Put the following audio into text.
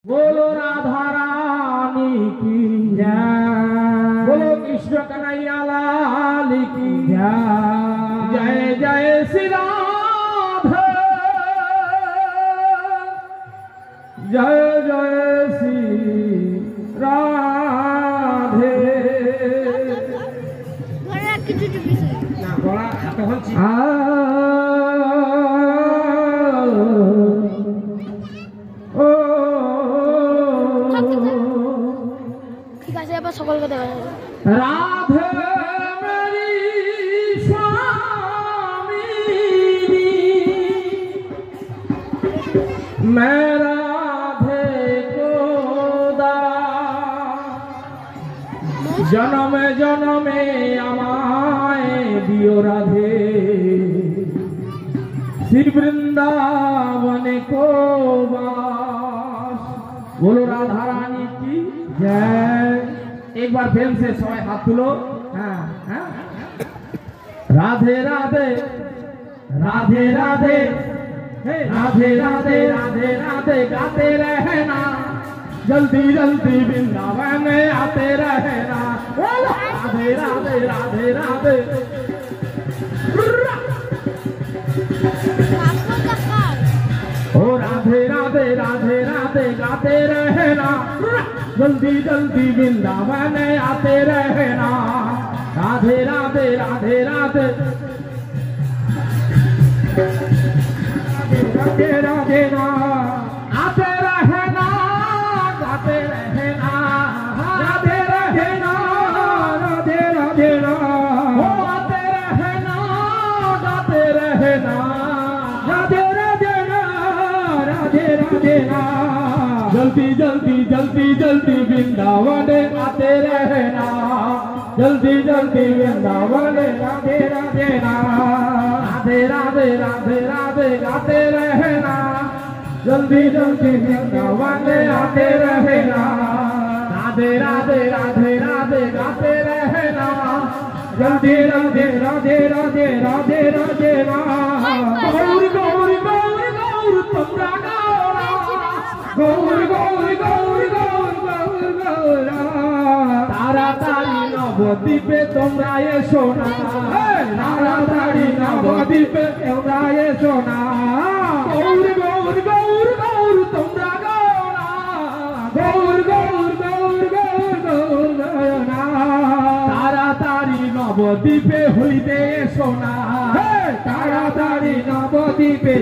बोलो राधा रानी की जय, बोलो कृष्ण कन्हैया लाल की जय, जय जय श्री राधे, जय जय श्री राधे। সকলকে দেখা যাবে। राधे मेरी स्वामिनी, मैं राधे को दास, जन्म जन्मे আমায় दियो राधे, श्री वृंदावन को वास। बोलो राधा रानी की जय। एक बार प्रेम से सबाई हाथ तुलो। हाँ, हाँ। राधे राधे राधे राधे राधे राधे राधे राधे गाते रहना, जल्दी जल्दी वृंदावन में आते रहना। राधे राधे राधे राधे ओ राधे राधे राधे राधे गाते रहना, जल्दी जल्दी वृंदावन में आते रहना। राधे राधे राधे राधे राधे राधे ना आते रहना, गाते रहना। राधे रहना राधे राधे ना ओ आते रहना, गाते रहना। राधे राधे ना राधे राधे ना जल्दी जल्दी जल्दी जल्दी वृंदावन आते रहना, जल्दी जल्दी वृंदावन राधे राधे ना। राधे राधे राधे राधे गाते रहना, जल्दी जल्दी वृंदावन आते रहना। राधे राधे राधे राधे गाते रहना, जल्दी राधे राधे राधे राधे राधे ना। गौर गौर गौर गौर तुमरा गौर गौर गौर गौर गौर गौर तारा तारी नवद्वीपे তোমরা এসো না, তারা তারি নবদ্বীপে তোমরা এসো না। গৌর গৌর গৌর গৌর তোমরা গাও না, গৌর গৌর গৌর গৌর গৌর গাও না। তারা তারি নবদ্বীপে হইতে এসো না, তারা তারি নবদ্বীপে